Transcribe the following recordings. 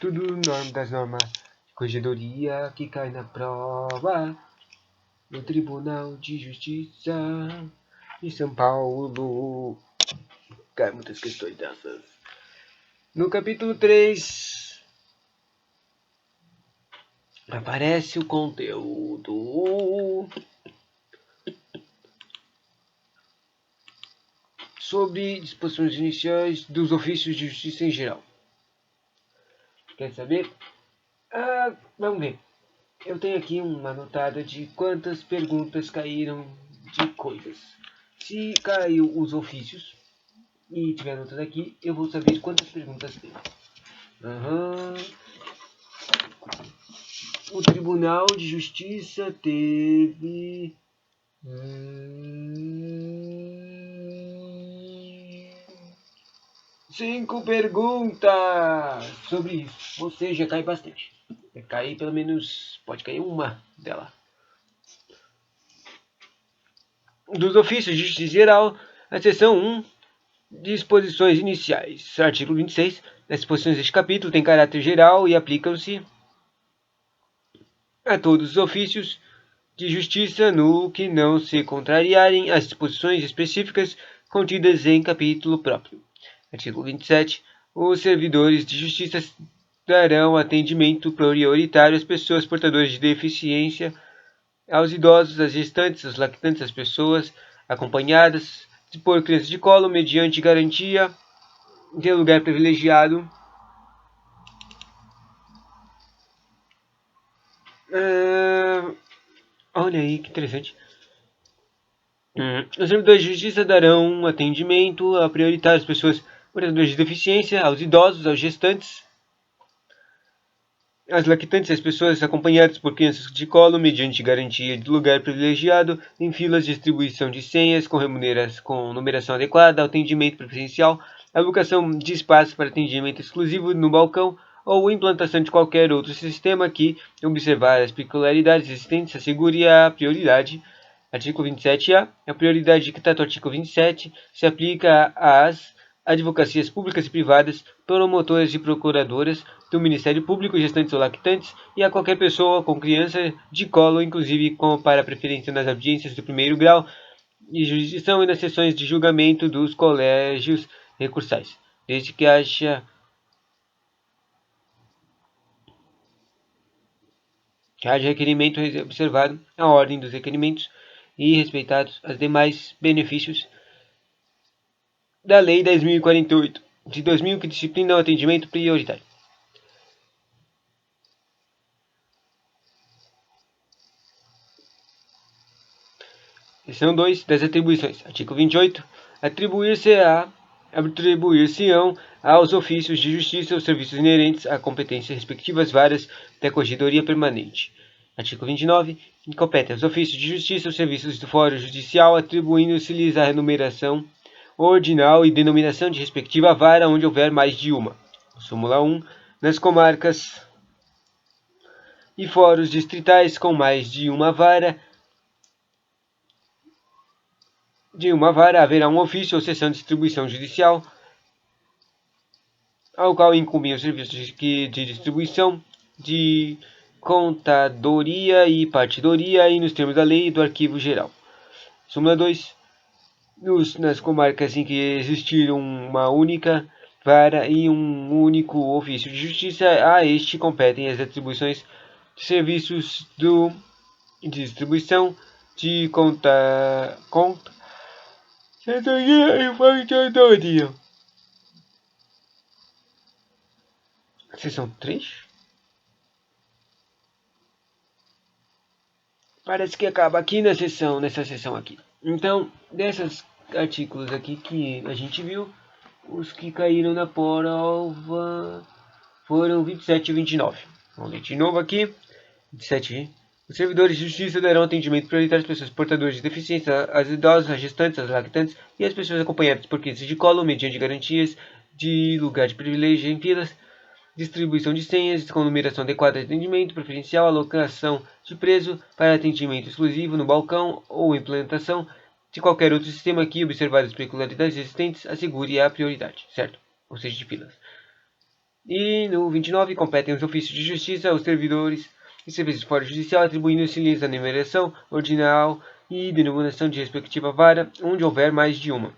Tudo das normas de corregedoria que cai na prova no Tribunal de Justiça de São Paulo. Cai muitas questões dessas. No capítulo 3 aparece o conteúdo sobre disposições iniciais dos ofícios de justiça em geral. Quer saber? Vamos ver. Eu tenho aqui uma anotada de quantas perguntas caíram de coisas. Se caiu os ofícios e tiver anotado aqui, eu vou saber quantas perguntas tem. O Tribunal de Justiça teve 5 perguntas sobre isso. Ou seja, cai bastante. Vai cair pelo menos, pode cair uma dela. Dos ofícios de justiça geral, a seção 1, disposições iniciais. Artigo 26. As disposições deste capítulo têm caráter geral e aplicam-se a todos os ofícios de justiça no que não se contrariarem as disposições específicas contidas em capítulo próprio. Artigo 27. Os servidores de justiça darão atendimento prioritário às pessoas portadoras de deficiência, aos idosos, às gestantes, aos lactantes, às pessoas acompanhadas por crianças de colo, mediante garantia de lugar privilegiado. Olha aí que interessante. Os servidores de justiça darão atendimento a prioritário às pessoas portadoras de deficiência, aos idosos, aos gestantes, às lactantes e às pessoas acompanhadas por crianças de colo, mediante garantia de lugar privilegiado, em filas de distribuição de senhas, com numeração adequada, atendimento preferencial, alocação de espaço para atendimento exclusivo no balcão ou implantação de qualquer outro sistema que, observar as peculiaridades existentes, assegure a prioridade. Artigo 27A. A prioridade dictada no artigo 27 se aplica às advocacias públicas e privadas, promotoras e procuradoras do Ministério Público, gestantes ou lactantes, e a qualquer pessoa com criança de colo, inclusive para preferência nas audiências do primeiro grau de jurisdição e nas sessões de julgamento dos colégios recursais, desde que haja requerimento observado a ordem dos requerimentos e respeitados os demais benefícios da Lei 10.048 de 2000, que disciplina o atendimento prioritário. Seção 2 das atribuições. Artigo 28. Atribuir-se-ão aos ofícios de justiça os serviços inerentes à competência respectivas varas da corregedoria permanente. Artigo 29. Compete aos ofícios de justiça os serviços do fórum judicial, atribuindo-se-lhes a remuneração ordinal e denominação de respectiva vara onde houver mais de uma. Súmula 1. Nas comarcas e fóruns distritais com mais de uma vara haverá um ofício ou seção de distribuição judicial, ao qual incumbem os serviços de distribuição, de contadoria e partidoria, e nos termos da lei e do arquivo geral. Súmula 2. Nas comarcas em que existir uma única vara e um único ofício de justiça, a este competem as atribuições de serviços de distribuição, de contadoria e partidoria. Seção 3? Parece que acaba aqui nessa seção aqui. Então, desses artigos aqui que a gente viu, os que caíram na prova foram 27 e 29. Vamos ler de novo aqui. 27. Os servidores de justiça darão atendimento prioritário às pessoas portadoras de deficiência, às idosas, às gestantes, às lactantes e às pessoas acompanhadas por crianças de colo, mediante garantias de lugar de privilégio em filas, distribuição de senhas com numeração adequada de atendimento preferencial, alocação de preso para atendimento exclusivo no balcão ou implantação de qualquer outro sistema que, observadas as peculiaridades existentes, assegure a prioridade, certo? Ou seja, de filas. E no 29, competem os ofícios de justiça, os servidores e serviços fora judicial, atribuindo-se-lhes a numeração ordinal e denominação de respectiva vara, onde houver mais de uma.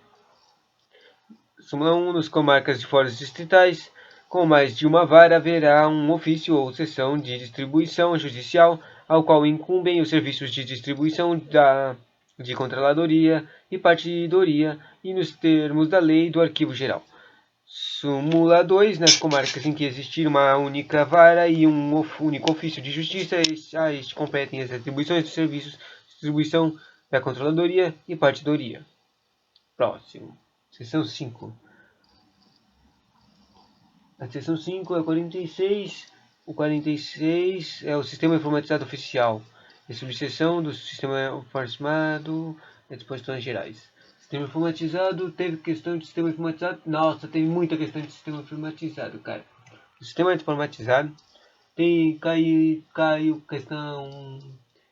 Súmula 1. Nos comarcas de foras distritais, com mais de uma vara, haverá um ofício ou seção de distribuição judicial, ao qual incumbem os serviços de distribuição de controladoria e partidoria, e nos termos da lei do Arquivo Geral. Súmula 2. Nas comarcas em que existir uma única vara e um único ofício de justiça, a este competem as atribuições dos serviços de distribuição da controladoria e partidoria. Próximo. Seção 5. A seção 5 é o 46. O 46 é o Sistema Informatizado Oficial. É subseção do Sistema Informatizado e Disposições Gerais. Sistema informatizado, teve questão de sistema informatizado. Nossa, teve muita questão de sistema informatizado, cara. O sistema informatizado caiu questão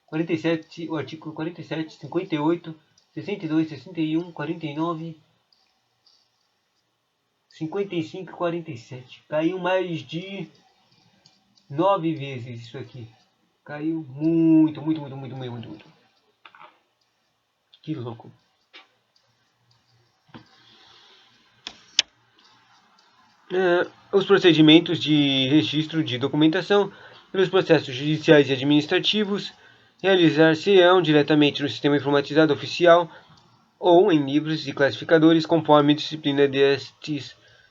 47, o artigo 47, 58, 62, 61, 49, 55 e 47. Caiu mais de 9 vezes isso aqui. Caiu muito. Que louco. Os procedimentos de registro de documentação pelos processos judiciais e administrativos realizar-se-ão diretamente no sistema informatizado oficial ou em livros e classificadores, conforme a disciplina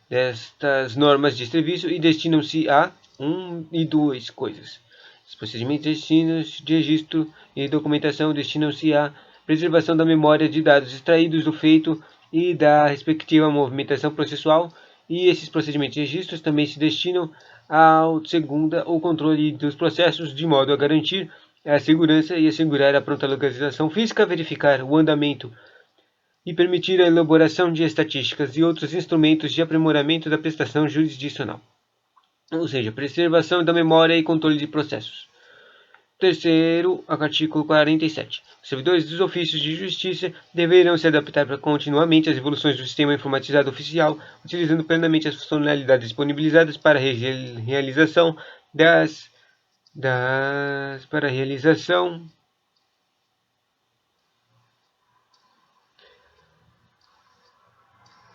destas normas de serviço, e destinam-se a 1 e 2 coisas. Os procedimentos de registro e documentação destinam-se à preservação da memória de dados extraídos do feito e da respectiva movimentação processual, e esses procedimentos de registros também se destinam ao segunda ou controle dos processos, de modo a garantir a segurança e assegurar a pronta localização física, verificar o andamento e permitir a elaboração de estatísticas e outros instrumentos de aprimoramento da prestação jurisdicional, ou seja, preservação da memória e controle de processos. Terceiro, artigo 47. Os servidores dos ofícios de justiça deverão se adaptar continuamente às evoluções do sistema informatizado oficial, utilizando plenamente as funcionalidades disponibilizadas para a realização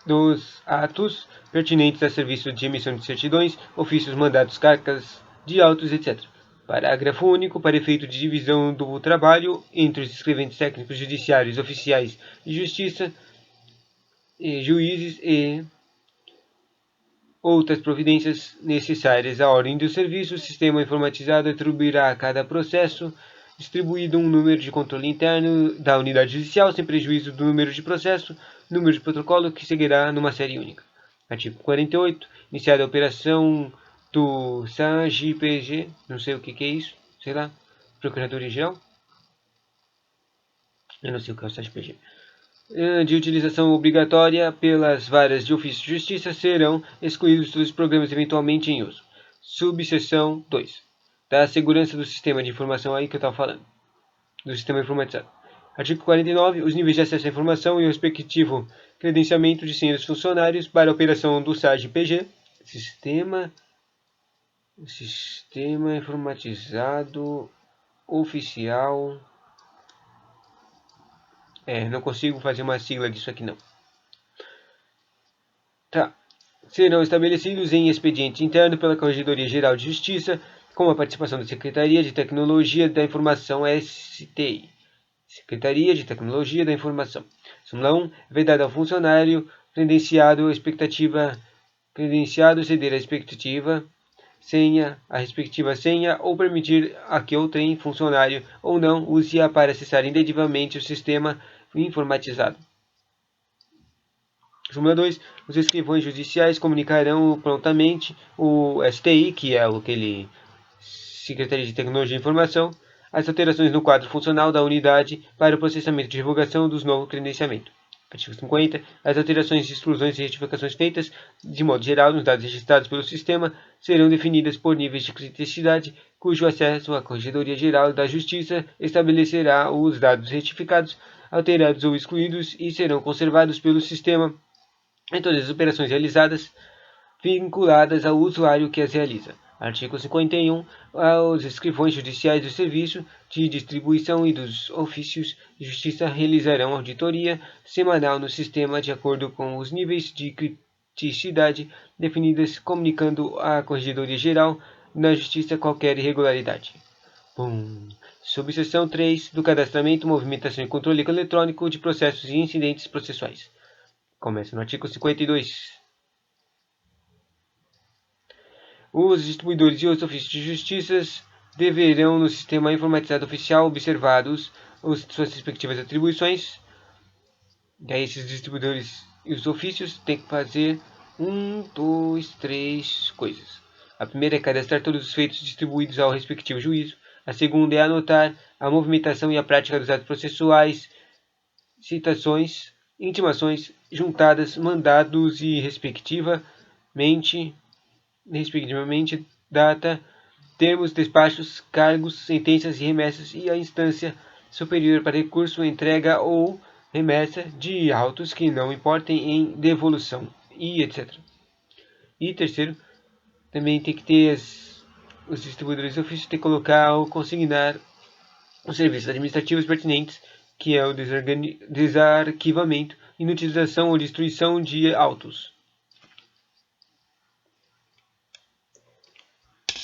dos atos pertinentes a serviço de emissão de certidões, ofícios, mandatos, cartas de autos, etc. Parágrafo único. Para efeito de divisão do trabalho entre os escreventes técnicos judiciários, oficiais de justiça, juízes e outras providências necessárias à ordem do serviço, o sistema informatizado atribuirá a cada processo distribuído um número de controle interno da unidade judicial, sem prejuízo do número de processo, número de protocolo, que seguirá numa série única. Artigo 48. Iniciada a operação do SAGPG, não sei o que é isso, sei lá, Procuradoria-Geral? Eu não sei o que é o SAGPG. De utilização obrigatória pelas varas de ofício de justiça, serão excluídos dos programas eventualmente em uso. Subseção 2. Da segurança do sistema de informação, aí que eu estava falando, do sistema informatizado. Artigo 49. Os níveis de acesso à informação e o respectivo credenciamento de senhas dos funcionários para a operação do SAGPG, Sistema Informatizado Oficial. Não consigo fazer uma sigla disso aqui não. Tá. Serão estabelecidos em expediente interno pela Corregedoria Geral de Justiça, com a participação da Secretaria de Tecnologia da Informação, STI. Secretaria de Tecnologia da Informação. Súmula 1. É vedado ao funcionário credenciado ceder a respectiva senha, ou permitir a que outrem, funcionário ou não, use-a para acessar indevidamente o sistema informatizado. Súmula 2. Os escrivães judiciais comunicarão prontamente o STI, que é aquele Secretaria de Tecnologia e Informação, as alterações no quadro funcional da unidade para o processamento de divulgação dos novos credenciamentos. Artigo 50. As alterações, exclusões e retificações feitas, de modo geral, nos dados registrados pelo sistema, serão definidas por níveis de criticidade, cujo acesso à Corregedoria Geral da Justiça estabelecerá os dados retificados, alterados ou excluídos, e serão conservados pelo sistema em todas as operações realizadas vinculadas ao usuário que as realiza. Artigo 51. Os escrivões judiciais do Serviço de Distribuição e dos Ofícios de Justiça realizarão auditoria semanal no sistema de acordo com os níveis de criticidade definidas, comunicando à Corregedoria Geral da Justiça qualquer irregularidade. Subseção 3 do Cadastramento, Movimentação e Controle Eletrônico de Processos e Incidentes Processuais. Começa no artigo 52. Os distribuidores e os ofícios de justiça deverão, no sistema informatizado oficial, observados suas respectivas atribuições. Daí esses distribuidores e os ofícios têm que fazer 3 coisas. A primeira é cadastrar todos os feitos distribuídos ao respectivo juízo. A segunda é anotar a movimentação e a prática dos atos processuais, citações, intimações, juntadas, mandados e respectivamente data, termos, despachos, cargos, sentenças e remessas, e a instância superior para recurso, entrega ou remessa de autos que não importem em devolução, e etc. E terceiro, também tem que ter os distribuidores de ofício tem que colocar ou consignar os serviços administrativos pertinentes, que é o desarquivamento, inutilização ou destruição de autos.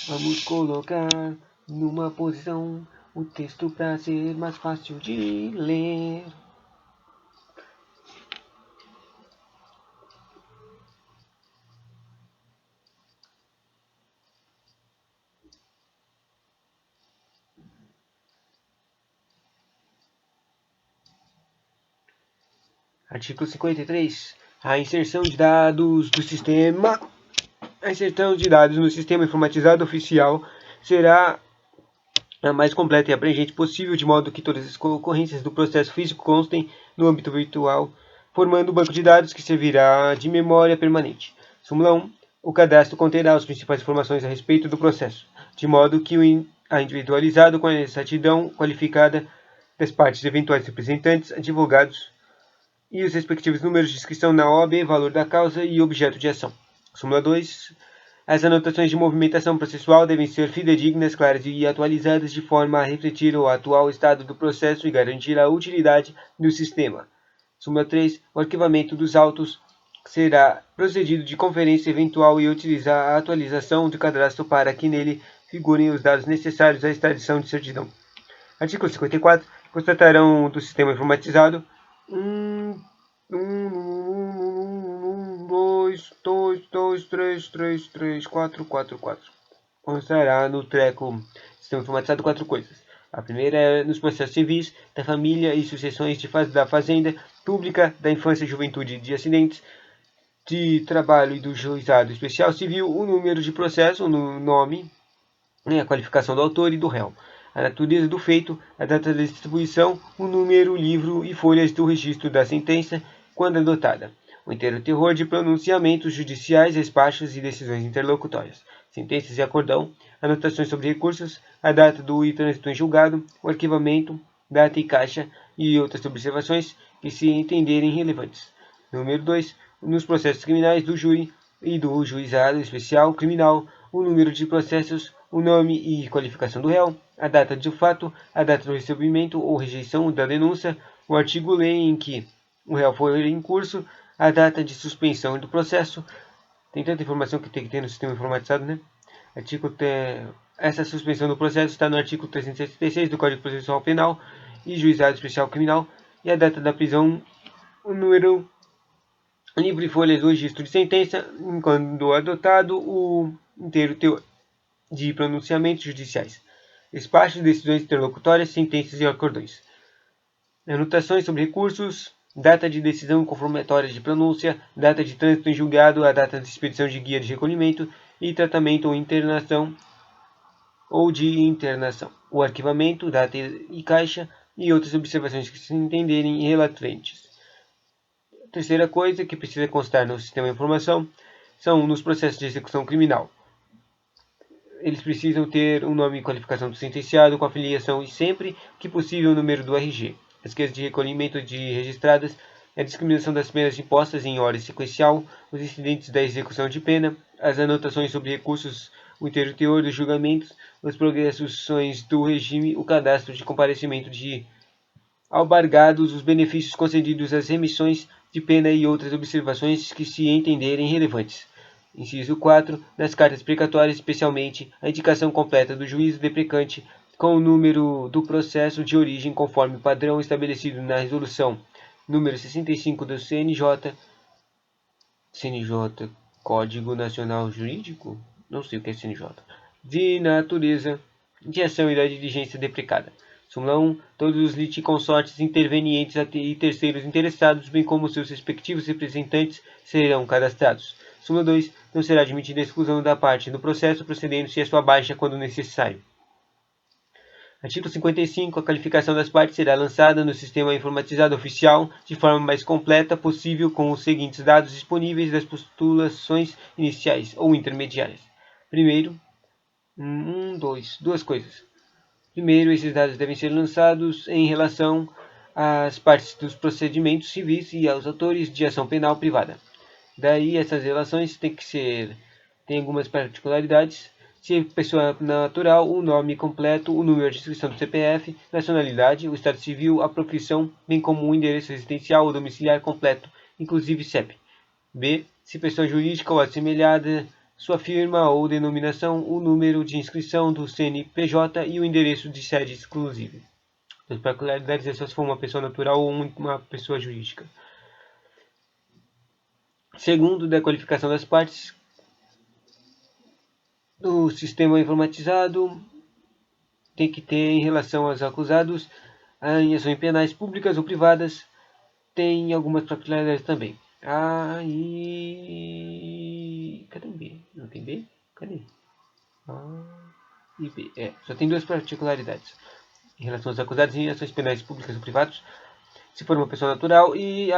Vamos colocar numa posição o texto para ser mais fácil de ler. Artigo 53. A inserção de dados do sistema. A inserção de dados no sistema informatizado oficial será a mais completa e abrangente possível, de modo que todas as ocorrências do processo físico constem no âmbito virtual, formando um banco de dados que servirá de memória permanente. Súmula 1. O cadastro conterá as principais informações a respeito do processo, de modo que a individualizado com a exatidão qualificada das partes, eventuais representantes, advogados e os respectivos números de inscrição na OAB, valor da causa e objeto de ação. Súmula 2. As anotações de movimentação processual devem ser fidedignas, claras e atualizadas de forma a refletir o atual estado do processo e garantir a utilidade do sistema. Súmula 3. O arquivamento dos autos será procedido de conferência eventual e utilizar a atualização do cadastro para que nele figurem os dados necessários à extradição de certidão. Artigo 54. Constatarão do sistema informatizado 4. Constará no treco sistema informatizado 4 coisas. A primeira é nos processos civis, da família e sucessões da fazenda, pública, da infância e juventude, de acidentes, de trabalho e do juizado especial civil, o número de processo, o nome, a qualificação do autor e do réu, a natureza do feito, a data da distribuição, o número, livro e folhas do registro da sentença, quando adotada, o inteiro teor de pronunciamentos judiciais, despachos e decisões interlocutórias, sentenças e acordão, anotações sobre recursos, a data do trânsito em julgado, o arquivamento, data e caixa e outras observações que se entenderem relevantes. Número 2. Nos processos criminais do júri e do juizado especial criminal, o número de processos, o nome e qualificação do réu, a data do fato, a data do recebimento ou rejeição da denúncia, o artigo-lei em que o réu foi em curso, a data de suspensão do processo. Tem tanta informação que tem que ter no sistema informatizado, né? Essa suspensão do processo está no artigo 376 do Código Processual Penal e Juizado Especial Criminal, e a data da prisão, o número, livro e folhas do registro de sentença, quando adotado, o inteiro teor de pronunciamentos judiciais, despachos, decisões interlocutórias, sentenças e acordões, anotações sobre recursos, data de decisão confirmatória de pronúncia, data de trânsito em julgado, a data de expedição de guia de recolhimento e tratamento ou internação o arquivamento, data e caixa e outras observações que se entenderem relevantes. Terceira coisa que precisa constar no sistema de informação são nos processos de execução criminal. Eles precisam ter um nome e qualificação do sentenciado com a filiação e, sempre que possível, o número do RG. As queixas de recolhimento de registradas a discriminação das penas impostas em ordem sequencial, os incidentes da execução de pena, as anotações sobre recursos, o inteiro teor dos julgamentos, as progressões do regime, o cadastro de comparecimento de albargados, os benefícios concedidos às remissões de pena e outras observações que se entenderem relevantes. Inciso 4. Nas cartas precatórias, especialmente, a indicação completa do juízo deprecante com o número do processo de origem conforme o padrão estabelecido na resolução número 65 do CNJ, Código Nacional Jurídico? Não sei o que é CNJ. De natureza de ação e da diligência deprecada. Súmula 1. Todos os litisconsortes intervenientes e terceiros interessados, bem como seus respectivos representantes, serão cadastrados. Súmula 2. Não será admitida a exclusão da parte no processo, procedendo-se a sua baixa quando necessário. Artigo 55. A qualificação das partes será lançada no sistema informatizado oficial de forma mais completa possível com os seguintes dados disponíveis das postulações iniciais ou intermediárias. Primeiro, duas coisas. Primeiro, esses dados devem ser lançados em relação às partes dos procedimentos civis e aos autores de ação penal privada. Daí, essas relações têm algumas particularidades. Se pessoa natural, o nome completo, o número de inscrição do CPF, nacionalidade, o estado civil, a profissão, bem como o endereço residencial ou domiciliar completo, inclusive CEP. B. Se pessoa jurídica ou assemelhada, sua firma ou denominação, o número de inscrição do CNPJ e o endereço de sede exclusivo. As particularidades é só se for uma pessoa natural ou uma pessoa jurídica. Segundo, da qualificação das partes, o sistema informatizado tem que ter em relação aos acusados em ações penais públicas ou privadas, tem algumas particularidades também. Cadê o B? Não tem B? Cadê? E B. Só tem duas particularidades. Em relação aos acusados em ações penais públicas ou privadas, se for uma pessoa natural e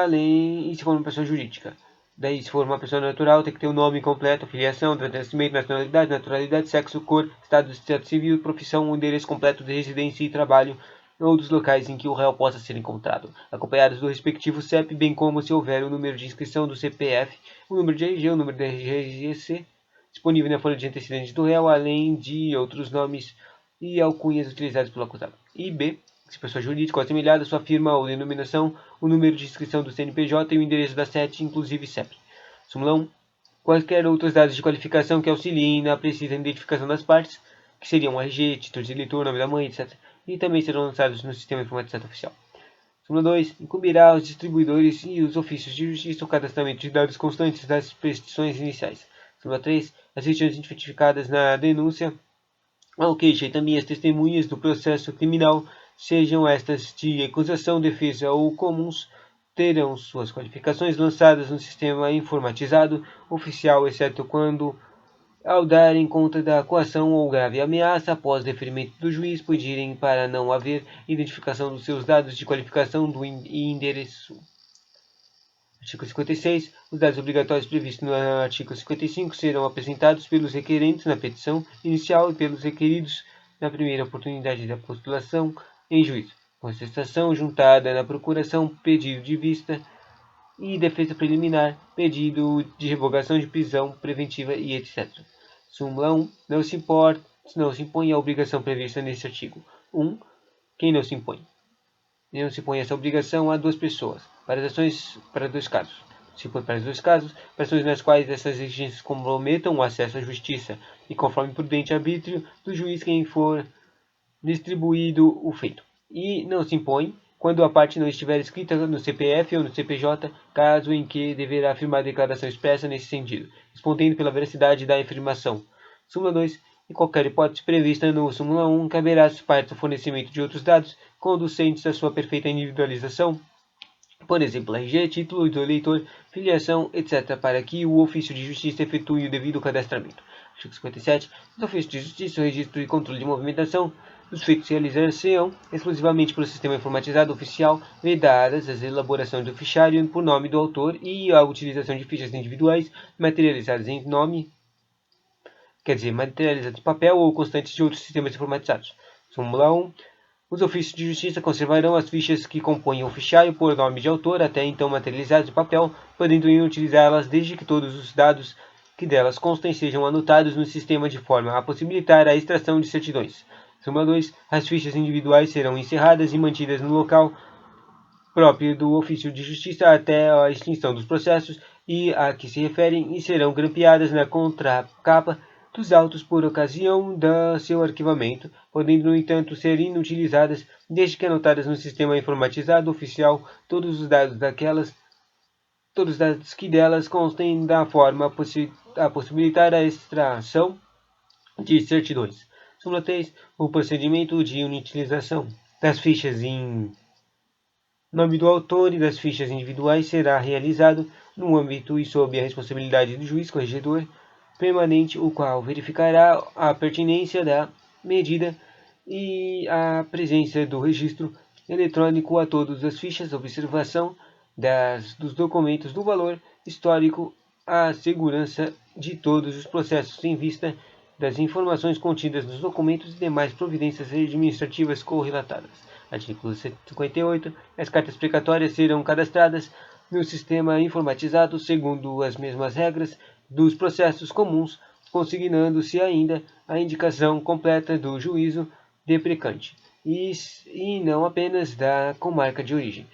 se for uma pessoa jurídica. Daí, se for uma pessoa natural, tem que ter o nome completo, filiação, data de nascimento, nacionalidade, naturalidade, sexo, cor, estado civil, profissão, o endereço completo de residência e trabalho ou dos locais em que o réu possa ser encontrado, acompanhados do respectivo CEP, bem como, se houver, o número de inscrição do CPF, o número de RG, o número de RGC, disponível na folha de antecedentes do réu, além de outros nomes e alcunhas utilizados pelo acusado. E B. Se pessoa jurídica ou assemelhada, sua firma ou denominação, o número de inscrição do CNPJ e o endereço da sede, inclusive CEP. Súmula 1. Quaisquer outros dados de qualificação que auxiliem na precisa identificação das partes, que seriam RG, título de eleitor, nome da mãe, etc. E também serão lançados no sistema informatizado oficial. Súmula 2. Incumbirá aos distribuidores e os ofícios de justiça o cadastramento de dados constantes das prescrições iniciais. Súmula 3. As vítimas identificadas na denúncia ao queixa e também as testemunhas do processo criminal, sejam estas de acusação, defesa ou comuns, terão suas qualificações lançadas no sistema informatizado oficial, exceto quando, ao darem conta da coação ou grave ameaça, após deferimento do juiz, pedirem para não haver identificação dos seus dados de qualificação e endereço. Artigo 56. Os dados obrigatórios previstos no artigo 55 serão apresentados pelos requerentes na petição inicial e pelos requeridos na primeira oportunidade da postulação em juízo. Contestação juntada na procuração, pedido de vista e defesa preliminar, pedido de revogação de prisão preventiva e etc. Súmula 1. Não se impõe a obrigação prevista neste artigo. 1. Quem não se impõe? Não se impõe essa obrigação a duas pessoas, para dois casos. Se for para os dois casos, para ações nas quais essas exigências comprometam o acesso à justiça e conforme prudente arbítrio do juiz quem for distribuído o feito. E não se impõe quando a parte não estiver escrita no CPF ou no CPJ, caso em que deverá afirmar declaração expressa nesse sentido, respondendo pela veracidade da afirmação. Súmula 2. Em qualquer hipótese prevista no súmula 1, caberá às partes o fornecimento de outros dados conducentes à sua perfeita individualização, por exemplo, RG, título do eleitor, filiação, etc., para que o ofício de justiça efetue o devido cadastramento. Artigo 57. Os ofícios de justiça, o registro e controle de movimentação dos feitos realizar-se-ão exclusivamente pelo sistema informatizado oficial, vedadas as elaborações do fichário por nome do autor e a utilização de fichas individuais materializadas em materializadas em papel ou constantes de outros sistemas informatizados. Súmula 1. Os ofícios de justiça conservarão as fichas que compõem o fichário por nome de autor, até então materializadas em papel, podendo utilizá-las desde que todos os dados que delas constem sejam anotados no sistema de forma a possibilitar a extração de certidões. Súmula 2. As fichas individuais serão encerradas e mantidas no local próprio do ofício de justiça até a extinção dos processos e a que se referem e serão grampeadas na contracapa dos autos por ocasião do seu arquivamento, podendo, no entanto, ser inutilizadas desde que anotadas no sistema informatizado oficial todos os dados que delas constem da forma a possibilitar a extração de certidões. Súmula 3. O procedimento de inutilização das fichas em nome do autor e das fichas individuais será realizado no âmbito e sob a responsabilidade do juiz corregedor permanente, o qual verificará a pertinência da medida e a presença do registro eletrônico a todas as fichas, observação dos documentos do valor histórico, a segurança de todos os processos em vista das informações contidas nos documentos e demais providências administrativas correlatadas. Artigo 158. As cartas precatórias serão cadastradas no sistema informatizado segundo as mesmas regras dos processos comuns, consignando-se ainda a indicação completa do juízo deprecante e não apenas da comarca de origem,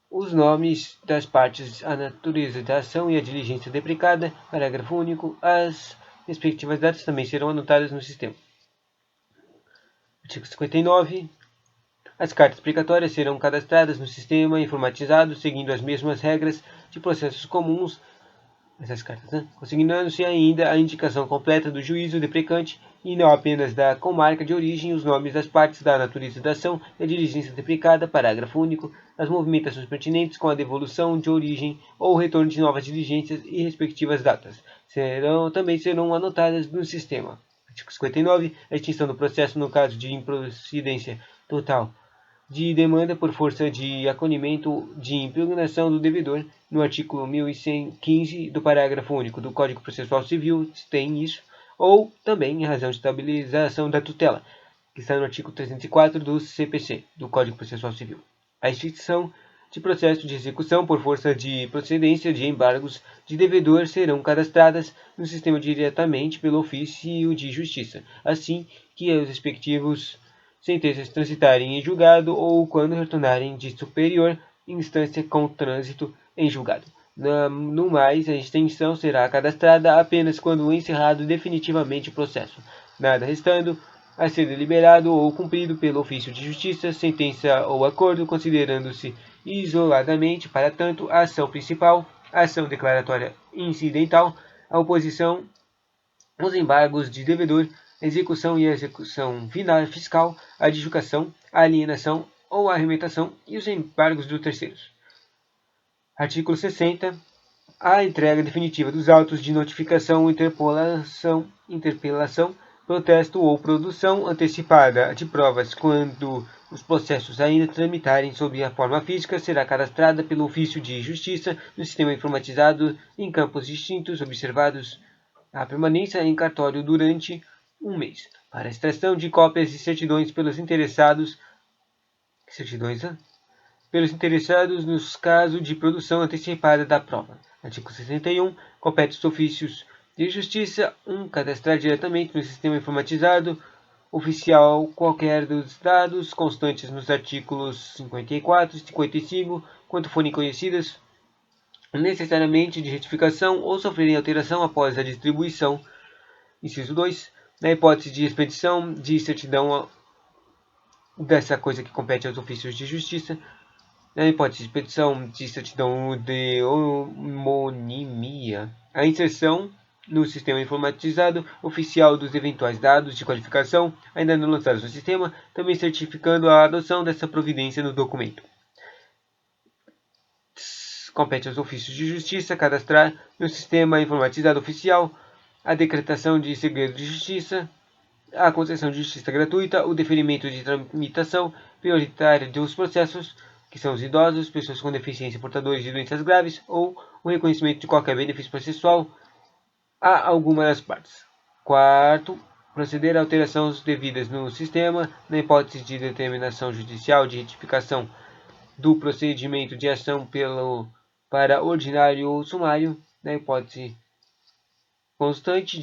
os nomes das partes, a natureza da ação e a diligência deprecada. Parágrafo único. As respectivas datas também serão anotadas no sistema. Artigo 59. As cartas precatórias serão cadastradas no sistema informatizado seguindo as mesmas regras de processos comuns, consignando-se ainda a indicação completa do juízo deprecante e não apenas da comarca de origem, os nomes das partes, da natureza da ação e a diligência deprecada. Parágrafo único. As movimentações pertinentes com a devolução de origem ou retorno de novas diligências e respectivas datas também serão anotadas no sistema. Artigo 59. A extinção do processo no caso de improcedência total de demanda por força de acolhimento de impugnação do devedor, no artigo 1115 do parágrafo único do Código Processual Civil, tem isso, ou também em razão de estabilização da tutela, que está no artigo 304 do CPC, do Código Processual Civil. A extinção de processo de execução por força de procedência de embargos de devedor serão cadastradas no sistema diretamente pelo ofício de justiça, assim que os respectivos sentenças transitarem em julgado ou quando retornarem de superior instância com trânsito em julgado. No mais, a extensão será cadastrada apenas quando encerrado definitivamente o processo, nada restando a ser deliberado ou cumprido pelo ofício de justiça, sentença ou acordo, considerando-se isoladamente, para tanto, a ação principal, a ação declaratória incidental, a oposição, os embargos de devedor, a execução e a execução fiscal, a adjudicação, a alienação ou a arremetação e os embargos dos terceiros. Artigo 60. A entrega definitiva dos autos de notificação, interpelação, protesto ou produção antecipada de provas quando os processos ainda tramitarem sob a forma física será cadastrada pelo ofício de justiça no sistema informatizado em campos distintos, observados a permanência em cartório durante um mês, para extração de cópias de certidões pelos interessados nos casos de produção antecipada da prova. Artigo 61. Compete aos ofícios de justiça cadastrar diretamente no sistema informatizado oficial qualquer dos dados constantes nos artigos 54 e 55, quando forem conhecidas necessariamente de retificação ou sofrerem alteração após a distribuição. Inciso 2. Na hipótese de expedição de certidão dessa coisa que compete aos ofícios de justiça, na hipótese de expedição de certidão de homonimia, a inserção no sistema informatizado oficial dos eventuais dados de qualificação ainda não lançados no sistema, também certificando a adoção dessa providência no documento. Compete aos ofícios de justiça cadastrar no sistema informatizado oficial a decretação de segredo de justiça, a concessão de justiça gratuita, o deferimento de tramitação prioritária dos processos, que são os idosos, pessoas com deficiência, portadores de doenças graves, ou o reconhecimento de qualquer benefício processual a alguma das partes. Quarto, proceder a alterações devidas no sistema, na hipótese de determinação judicial de retificação do procedimento de ação para ordinário ou sumário, na hipótese constante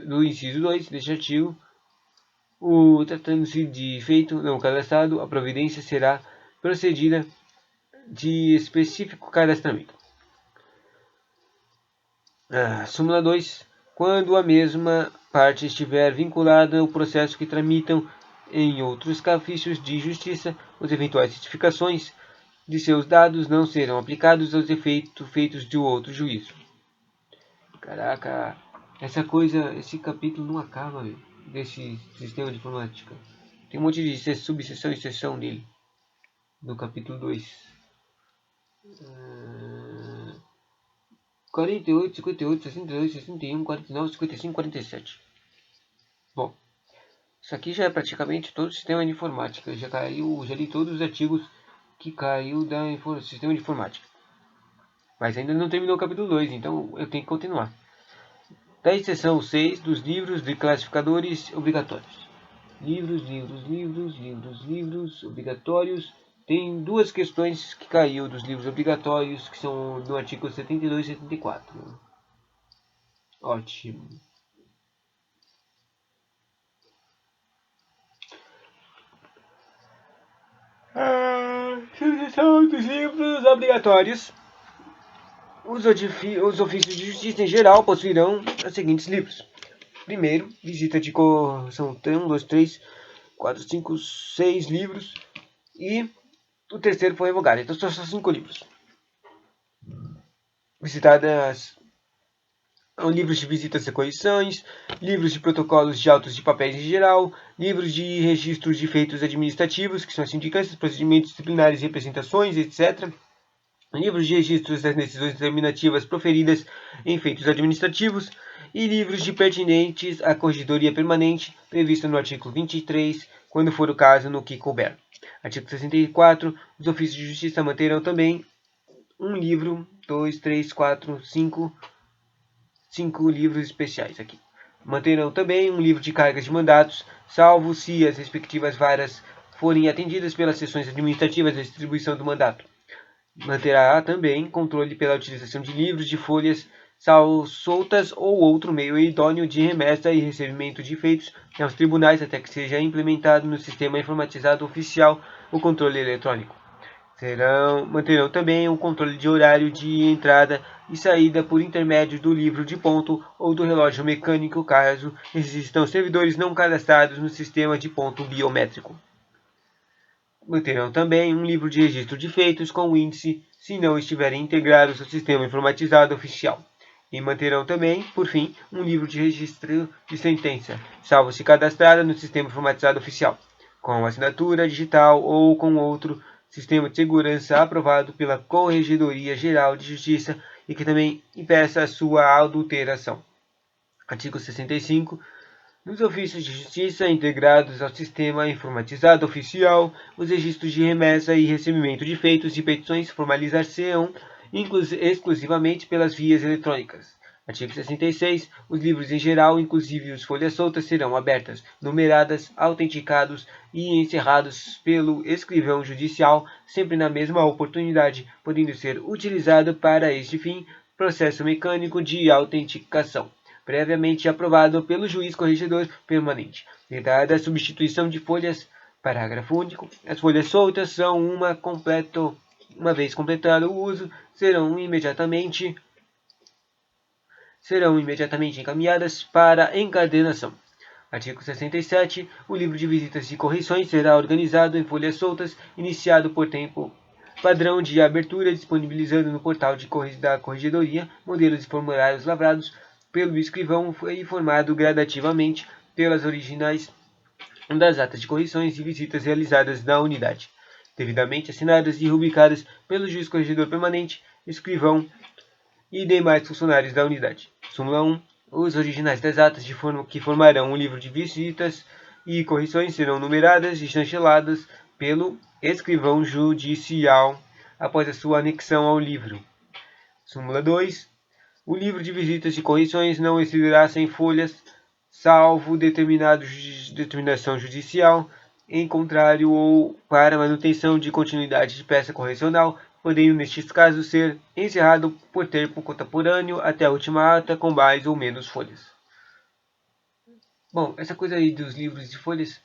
do inciso 2 deste artigo, tratando-se de feito não cadastrado, a providência será procedida de específico cadastramento. Súmula 2. Quando a mesma parte estiver vinculada ao processo que tramitam em outros cafícios de justiça, as eventuais certificações de seus dados não serão aplicados aos efeitos feitos de outro juízo. Caraca, esse capítulo não acaba, velho, desse sistema de informática. Tem um monte de subseção e seção dele, no capítulo 2. 48, 58, 62, 61, 49, 55, 47. Bom, isso aqui já é praticamente todo o sistema de informática. Já li todos os artigos que caiu do sistema de informática. Mas ainda não terminou o capítulo 2, então eu tenho que continuar. Da seção 6 dos livros de classificadores obrigatórios. Livros obrigatórios. Tem duas questões que caiu dos livros obrigatórios, que são no artigo 72 e 74. Ótimo. Subseção dos livros obrigatórios. Os ofícios de justiça em geral possuirão os seguintes livros. Primeiro, visita de são 1, 2, 3, 4, 5, 6 livros. E o terceiro foi revogado. Então são só 5 livros. Visitadas livros de visitas e correções, livros de protocolos de autos de papéis em geral, livros de registros de feitos administrativos, que são as sindicâncias, procedimentos disciplinares e representações, etc. Livros de registros das decisões determinativas proferidas em feitos administrativos e livros de pertinentes à corregedoria permanente, previsto no artigo 23, quando for o caso no que couber. Artigo 64. Os ofícios de justiça manterão também um livro, 2, 3, 4, 5 livros especiais aqui. Manterão também um livro de cargas de mandatos, salvo se as respectivas varas forem atendidas pelas sessões administrativas da distribuição do mandato. Manterá também controle pela utilização de livros de folhas soltas ou outro meio idôneo de remessa e recebimento de feitos aos tribunais até que seja implementado no sistema informatizado oficial o controle eletrônico. Manterão também o controle de horário de entrada e saída por intermédio do livro de ponto ou do relógio mecânico, caso existam servidores não cadastrados no sistema de ponto biométrico. Manterão também um livro de registro de feitos com o índice, se não estiverem integrados ao sistema informatizado oficial. E manterão também, por fim, um livro de registro de sentença, salvo se cadastrada no sistema informatizado oficial, com assinatura digital ou com outro sistema de segurança aprovado pela Corregedoria Geral de Justiça e que também impeça a sua adulteração. Artigo 65. Nos ofícios de justiça integrados ao sistema informatizado oficial, os registros de remessa e recebimento de feitos e petições formalizar-se-ão exclusivamente pelas vias eletrônicas. Artigo 66. Os livros em geral, inclusive os folhas soltas, serão abertas, numeradas, autenticados e encerrados pelo escrivão judicial, sempre na mesma oportunidade, podendo ser utilizado para este fim processo mecânico de autenticação, previamente aprovado pelo juiz corregedor permanente. Vedada a substituição de folhas. Parágrafo único. As folhas soltas são uma vez completado o uso, serão imediatamente encaminhadas para encadernação. Artigo 67. O livro de visitas e correções será organizado em folhas soltas, iniciado por tempo padrão de abertura, disponibilizando no portal da Corregedoria modelos de formulários lavrados pelo escrivão e formado gradativamente pelas originais das atas de correções e visitas realizadas na unidade, devidamente assinadas e rubricadas pelo juiz corregedor permanente, escrivão e demais funcionários da unidade. Súmula 1. Os originais das atas que formarão o livro de visitas e correções serão numeradas e chanceladas pelo escrivão judicial após a sua anexão ao livro. Súmula 2. O livro de visitas e correções não excederá 100 folhas salvo determinação judicial, em contrário ou para manutenção de continuidade de peça correcional, podendo nestes casos ser encerrado por tempo contemporâneo até a última ata com mais ou menos folhas. Bom, essa coisa aí dos livros de folhas,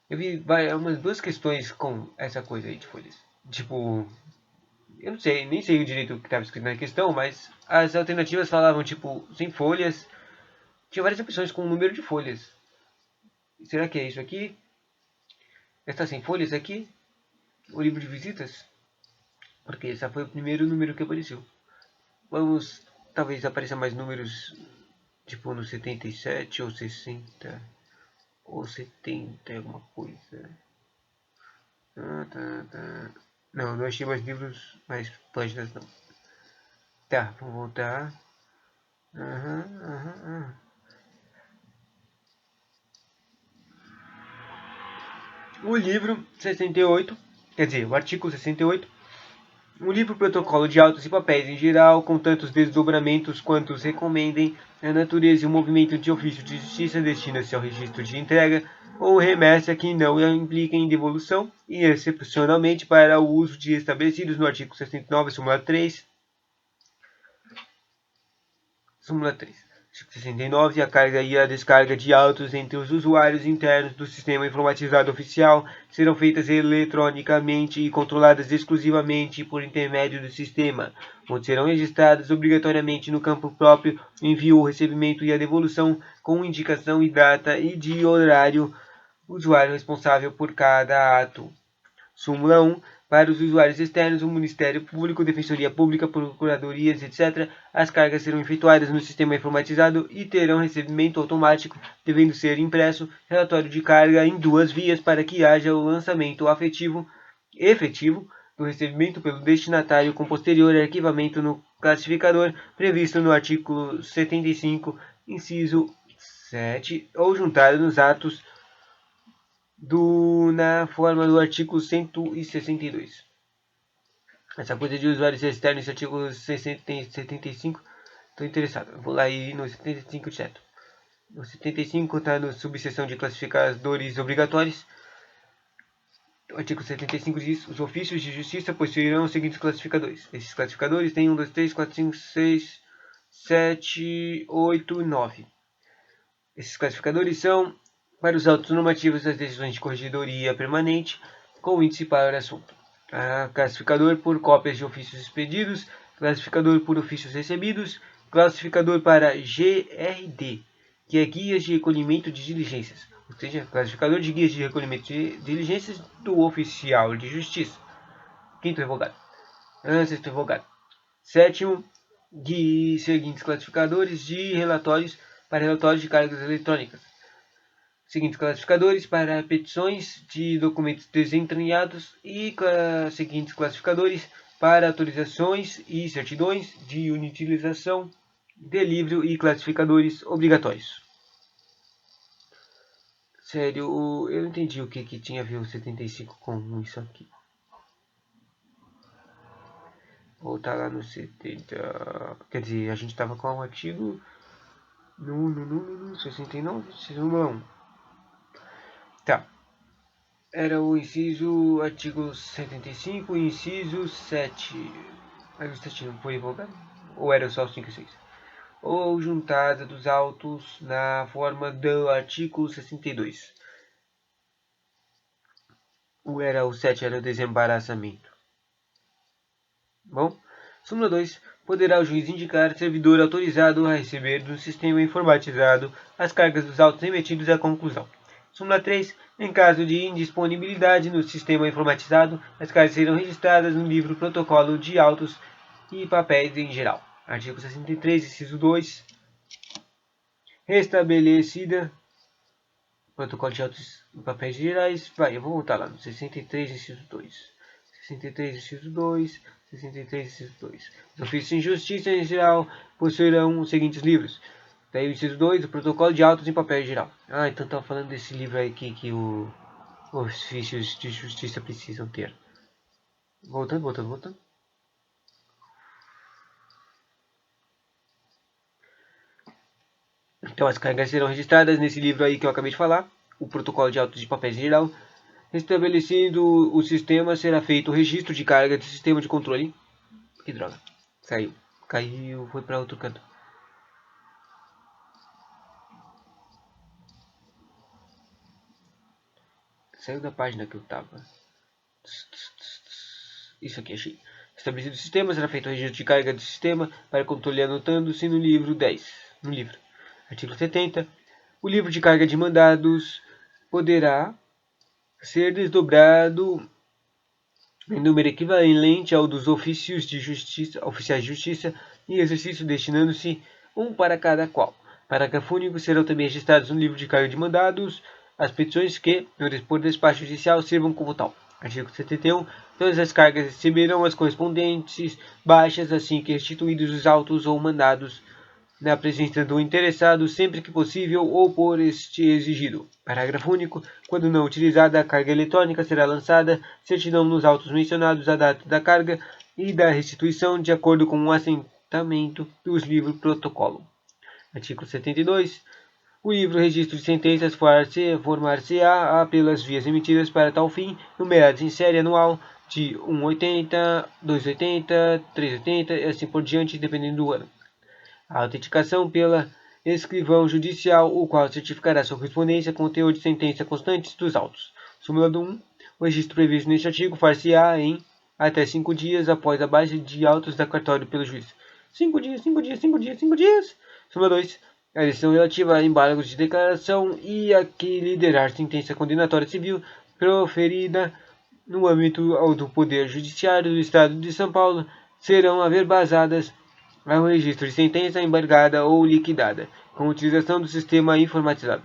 eu vi umas duas questões com essa coisa aí de folhas. Tipo, eu não sei, nem sei direito o que estava escrito na questão, mas as alternativas falavam tipo sem folhas. Tinha várias opções com o número de folhas. Será que é isso aqui? Está sem folhas aqui? O livro de visitas? Porque esse foi o primeiro número que apareceu. Vamos, talvez apareça mais números, tipo no 77 ou 60 ou 70, alguma coisa. Não, não achei mais livros, mais páginas não. Tá, vamos voltar. O livro 68, quer dizer, o artigo 68. O livro protocolo de autos e papéis em geral, com tantos desdobramentos quantos recomendem a natureza e o movimento de ofício de justiça, destina-se ao registro de entrega ou remessa que não impliquem devolução e, excepcionalmente, para o uso de estabelecidos no artigo 69, súmula 3. Súmula 3. 69, a carga e a descarga de autos entre os usuários internos do sistema informatizado oficial serão feitas eletronicamente e controladas exclusivamente por intermédio do sistema, onde serão registradas obrigatoriamente no campo próprio o envio, o recebimento e a devolução com indicação e data e de horário do usuário responsável por cada ato. Súmula 1. Para os usuários externos, o Ministério Público, Defensoria Pública, Procuradorias, etc., as cargas serão efetuadas no sistema informatizado e terão recebimento automático, devendo ser impresso relatório de carga em duas vias para que haja o lançamento efetivo do recebimento pelo destinatário com posterior arquivamento no classificador previsto no artigo 75, inciso 7, ou juntado nos atos na forma do artigo 162. Essa coisa de usuários externos, esse artigo 75, estou interessado. Vou lá e no 75 direto. No 75 está na subseção de classificadores obrigatórios. O artigo 75 diz: os ofícios de justiça possuirão os seguintes classificadores. Esses classificadores têm 1, 2, 3, 4, 5, 6, 7, 8 e 9. Esses classificadores são para os autos normativos das decisões de corregedoria permanente, com índice para o assunto. Classificador por cópias de ofícios expedidos, classificador por ofícios recebidos, classificador para GRD, que é Guias de Recolhimento de Diligências, ou seja, classificador de guias de recolhimento de diligências do oficial de justiça. Quinto revogado. Sexto revogado. Sétimo, de seguintes classificadores de relatórios para relatórios de cargas eletrônicas. Seguintes classificadores para petições de documentos desentranhados e seguintes classificadores para autorizações e certidões de utilização de livro e classificadores obrigatórios. Sério, eu não entendi o que tinha a ver o 75 com isso aqui. Voltar lá no 70. Quer dizer, a gente estava com o artigo no 69, número 1. Tá. Era o inciso artigo 75, inciso 7. Mas o 7 não foi revogado? Ou era só o 5 e 6? Ou juntada dos autos na forma do artigo 62. Ou era o 7, era o desembaraçamento. Bom, súmula 2. Poderá o juiz indicar servidor autorizado a receber do sistema informatizado as cargas dos autos remetidos à conclusão. Súmula 3. Em caso de indisponibilidade no sistema informatizado, as cargas serão registradas no livro protocolo de autos e papéis em geral. Artigo 63, inciso 2. Restabelecida protocolo de autos e papéis gerais. Eu vou voltar lá no 63, inciso 2. 63, inciso 2. 63, inciso 2. Os ofícios de justiça em geral possuirão os seguintes livros. Daí o inciso 2, o protocolo de autos em papel geral. Então estava falando desse livro aí que os ofícios de justiça precisam ter. Voltando. Então as cargas serão registradas nesse livro aí que eu acabei de falar, o protocolo de autos de papéis em geral. Restabelecido o sistema, será feito o registro de carga do sistema de controle. Que droga. Saiu. Caiu, foi para outro canto. Saiu da página que eu tava. Isso aqui, achei. Estabelecido o sistema, será feito o registro de carga do sistema para controle anotando-se no livro 10. No livro. Artigo 70. O livro de carga de mandados poderá ser desdobrado em número equivalente ao dos oficiais de justiça em exercício, destinando-se um para cada qual. Parágrafo único. Serão também registrados no livro de carga de mandados as petições que, por despacho judicial, sirvam como tal. Artigo 71. Todas as cargas receberão as correspondentes baixas assim que restituídos os autos ou mandados na presença do interessado, sempre que possível ou por este exigido. Parágrafo único. Quando não utilizada, a carga eletrônica será lançada certidão nos autos mencionados a data da carga e da restituição, de acordo com o assentamento dos livros protocolo. Artigo 72. O livro registro de sentenças formar-se-á pelas vias emitidas para tal fim, numeradas em série anual de 180, 280, 380 e assim por diante, dependendo do ano. A autenticação pela escrivão judicial, o qual certificará sua correspondência com o teor de sentença constantes dos autos. Súmula do 1. O registro previsto neste artigo far-se-á em até 5 dias após a baixa de autos da cartório pelo juiz. 5 dias, 5 dias, 5 dias, 5 dias. Súmula 2. A decisão relativa a embargos de declaração e a que liderar sentença condenatória civil proferida no âmbito do Poder Judiciário do Estado de São Paulo serão averbazadas ao registro de sentença embargada ou liquidada, com utilização do sistema informatizado.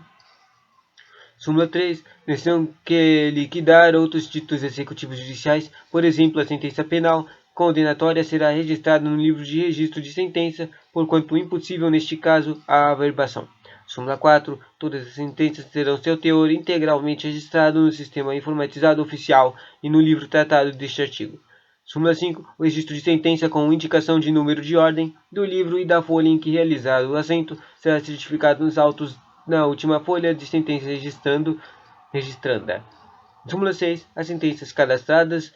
Súmula 3. Decisão que liquidar outros títulos executivos judiciais, por exemplo, a sentença penal condenatória, será registrada no livro de registro de sentença, porquanto impossível neste caso a averbação. Súmula 4. Todas as sentenças terão seu teor integralmente registrado no sistema informatizado oficial e no livro tratado deste artigo. Súmula 5. O registro de sentença com indicação de número de ordem do livro e da folha em que realizar o assento será certificado nos autos na última folha de sentença registranda. Súmula 6. As sentenças cadastradas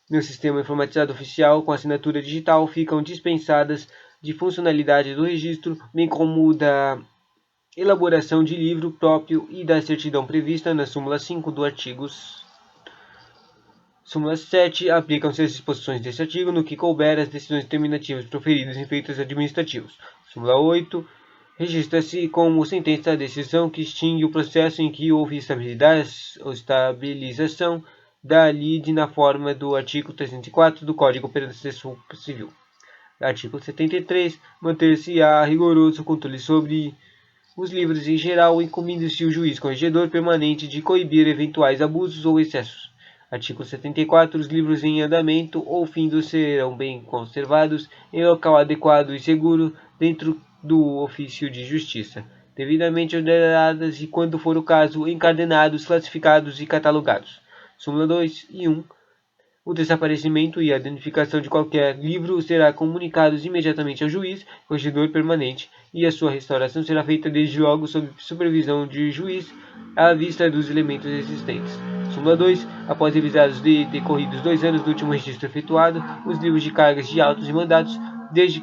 no sistema informatizado oficial com assinatura digital ficam dispensadas de funcionalidade do registro, bem como da elaboração de livro próprio e da certidão prevista na súmula 5 do artigo. Súmula 7. Aplicam-se as disposições deste artigo no que couber as decisões determinativas proferidas em feitos administrativos. Súmula 8. Registra-se como sentença a decisão que extingue o processo em que houve estabilização da lide na forma do artigo 304 do Código Processo Civil. Artigo 73. Manter-se-á rigoroso controle sobre os livros em geral, incumbindo-se o juiz corregedor permanente de coibir eventuais abusos ou excessos. Artigo 74. Os livros em andamento ou findo serão bem conservados em local adequado e seguro dentro do ofício de justiça, devidamente ordenadas e, quando for o caso, encadernados, classificados e catalogados. Súmula 2 e 1. O desaparecimento e a danificação de qualquer livro será comunicados imediatamente ao juiz, corregedor permanente, e a sua restauração será feita desde logo sob supervisão de juiz, à vista dos elementos existentes. Súmula 2. Após revisados decorridos 2 anos do último registro efetuado, os livros de cargas de autos e mandados, desde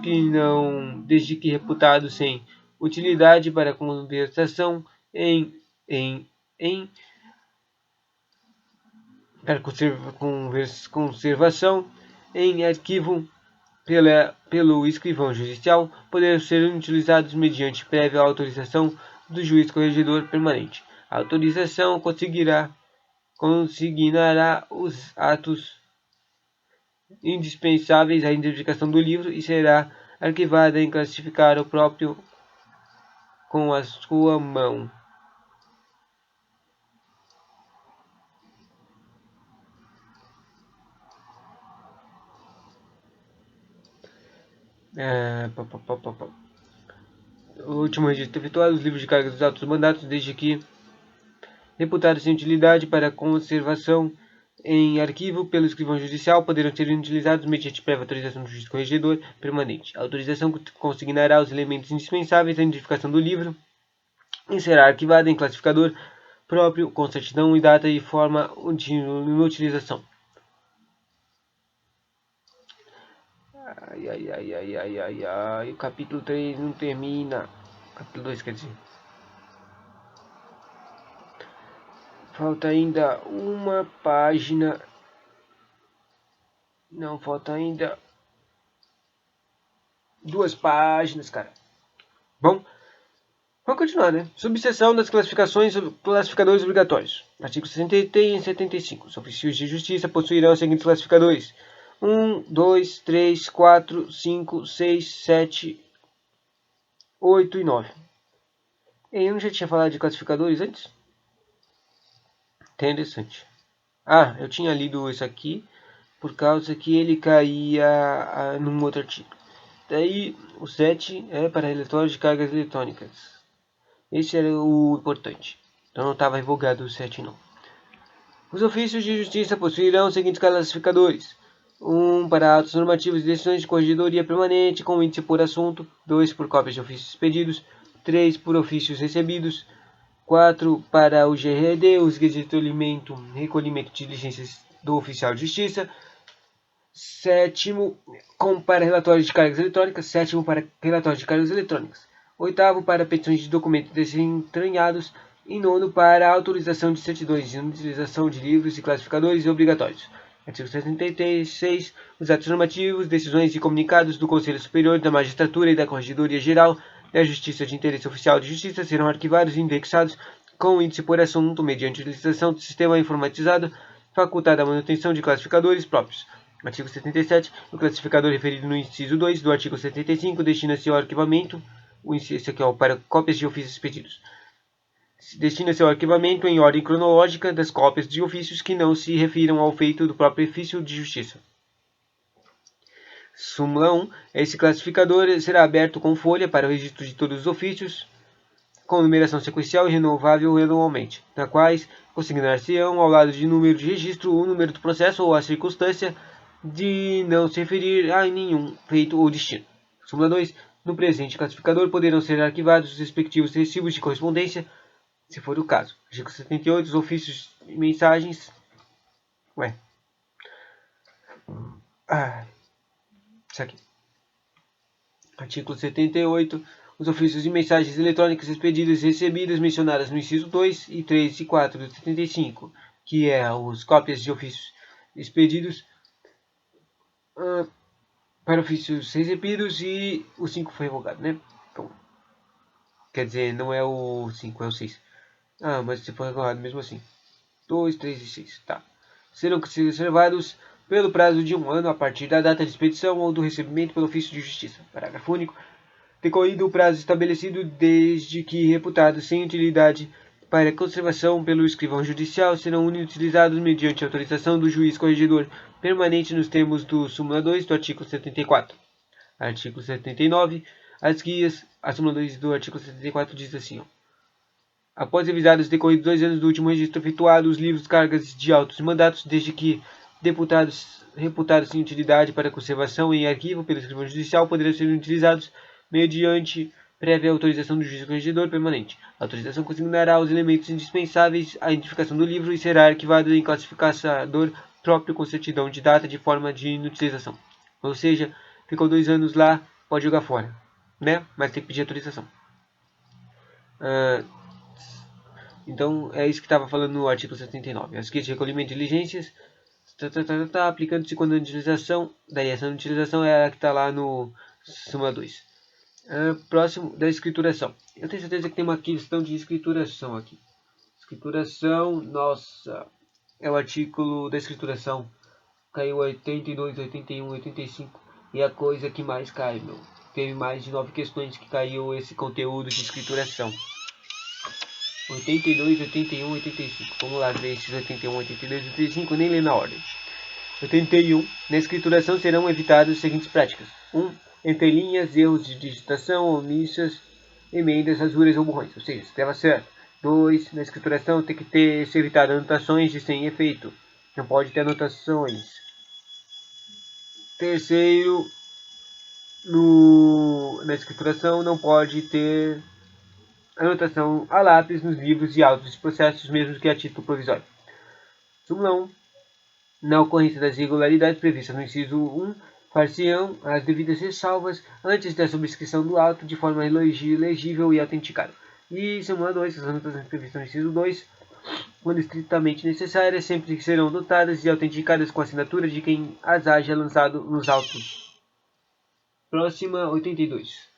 que reputados sem utilidade para conversação para conservação em arquivo pelo escrivão judicial, poderão ser utilizados mediante prévia autorização do juiz corregedor permanente. A autorização consignará os atos indispensáveis à identificação do livro e será arquivada em classificar o próprio com a sua mão. O último registro efetuado, os livros de carga dos autos mandatos, desde que reputados sem utilidade para conservação em arquivo pelo escrivão judicial, poderão ser utilizados mediante prévia autorização do juiz corregedor permanente. A autorização consignará os elementos indispensáveis à identificação do livro e será arquivada em classificador próprio com certidão e data e forma de utilização. Ai, o capítulo 3 não termina. Capítulo 2 quer dizer. Falta ainda uma página. Não, falta ainda 2 páginas, cara. Bom, vamos continuar, né? Subseção das classificações classificadores obrigatórios. Artigo 63 e 75. Os ofícios de justiça possuirão os seguintes classificadores: 1, 2, 3, 4, 5, 6, 7, 8 e 9. Eu não já tinha falado de classificadores antes? Interessante. Ah, eu tinha lido isso aqui por causa que ele caía num outro artigo. Daí, o 7 é para relatórios de cargas eletrônicas. Esse era o importante. Então não estava revogado o 7 não. Os ofícios de justiça possuirão os seguintes classificadores: 1 para atos normativos e decisões de corregedoria permanente com índice por assunto, 2 por cópias de ofícios expedidos, 3 por ofícios recebidos, 4 para o GRD, os recolhimento de diligências do oficial de justiça, 7º para relatórios de cargas eletrônicas, 7º para relatórios de cargas eletrônicas, 8º para petições de documentos desentranhados e 9º para autorização de certidões de utilização de livros e classificadores obrigatórios. Artigo 76. Os atos normativos, decisões e comunicados do Conselho Superior da Magistratura e da Corregedoria Geral da Justiça de Interesse Oficial de Justiça serão arquivados e indexados com índice por assunto mediante utilização do sistema informatizado facultada a manutenção de classificadores próprios. Artigo 77. O classificador referido no inciso 2 do artigo 75 destina-se ao arquivamento. Esse aqui é para cópias de ofícios expedidos. Destina-se ao arquivamento em ordem cronológica das cópias de ofícios que não se refiram ao feito do próprio ofício de justiça. Súmula 1. Esse classificador será aberto com folha para o registro de todos os ofícios, com numeração sequencial e renovável anualmente, na quais consignar-se-ão ao lado de número de registro o número do processo ou a circunstância de não se referir a nenhum feito ou destino. Súmula 2. No presente classificador poderão ser arquivados os respectivos recibos de correspondência, se for o caso. Artigo 78. Os ofícios e mensagens. Isso aqui. Artigo 78. Os ofícios e mensagens eletrônicas expedidas e recebidas mencionadas no inciso 2 e 3 e 4 do 75, que é os cópias de ofícios expedidos para ofícios recebidos, e o 5 foi revogado, né? Então, quer dizer, não é o 5, é o 6. Ah, mas se for revogado mesmo assim. 2, 3 e 6, tá. Serão reservados pelo prazo de 1 ano a partir da data de expedição ou do recebimento pelo ofício de justiça. Parágrafo único. Decorrido o prazo estabelecido, desde que reputados sem utilidade para conservação pelo escrivão judicial, serão utilizados mediante autorização do juiz corregedor permanente nos termos do súmula 2 do artigo 74. Artigo 79. As guias, a súmula 2 do artigo 74 diz assim: após revisados decorridos 2 anos do último registro efetuado, os livros, cargas de autos e mandatos, desde que reputados sem utilidade para conservação em arquivo pelo escrivão judicial, poderão ser utilizados mediante prévia autorização do juiz corregedor permanente. A autorização consignará os elementos indispensáveis à identificação do livro e será arquivado em classificador próprio com certidão de data de forma de inutilização. Ou seja, ficou 2 anos lá, pode jogar fora, né? Mas tem que pedir autorização. Então, é isso que estava falando no artigo 79. As guias de recolhimento de diligências, aplicando-se quando a utilização, daí essa utilização é a que está lá no súmula 2. Próximo da escrituração. Eu tenho certeza que tem uma questão de escrituração aqui. Escrituração, nossa, é o artigo da escrituração. Caiu 82, 81, 85 e a coisa que mais cai, meu. Teve mais de 9 questões que caiu esse conteúdo de escrituração. 82, 81, 85. Vamos lá ver esses 81, 82, 85, nem lê na ordem. 81. Na escrituração serão evitadas as seguintes práticas: 1. Entrelinhas, erros de digitação, omissas, emendas, rasuras ou borrões, ou seja, escreva certo. 2. Na escrituração tem que ser evitado anotações de sem efeito. Não pode ter anotações. 3. Na escrituração não pode ter anotação a lápis nos livros e autos de processos, mesmo que a título provisório. Súmula 1. Na ocorrência das irregularidades previstas no inciso 1, far-se-ão as devidas ressalvas antes da subscrição do auto de forma legível e autenticada. E súmula 2. As anotações previstas no inciso 2, quando estritamente necessárias, sempre serão dotadas e autenticadas com a assinatura de quem as haja lançado nos autos. Próxima, 82.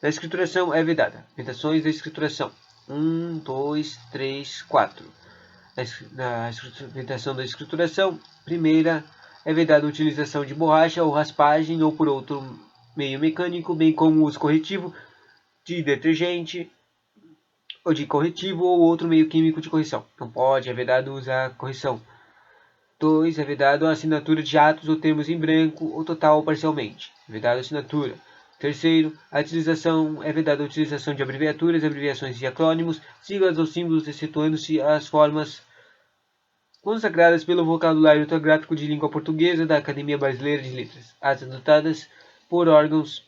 A escrituração é vedada. Vedações da escrituração. 1, 2, 3, 4. Na vedação da escrituração, primeira, é vedada a utilização de borracha ou raspagem ou por outro meio mecânico, bem como o uso corretivo de detergente ou de corretivo ou outro meio químico de correção. Não pode, é vedado usar correção. 2. É vedado a assinatura de atos ou termos em branco, ou total ou parcialmente. É vedado a assinatura. Terceiro, é vedada a utilização de abreviaturas, abreviações e acrônimos, siglas ou símbolos, excetuando-se as formas consagradas pelo vocabulário ortográfico de língua portuguesa da Academia Brasileira de Letras, as adotadas por órgãos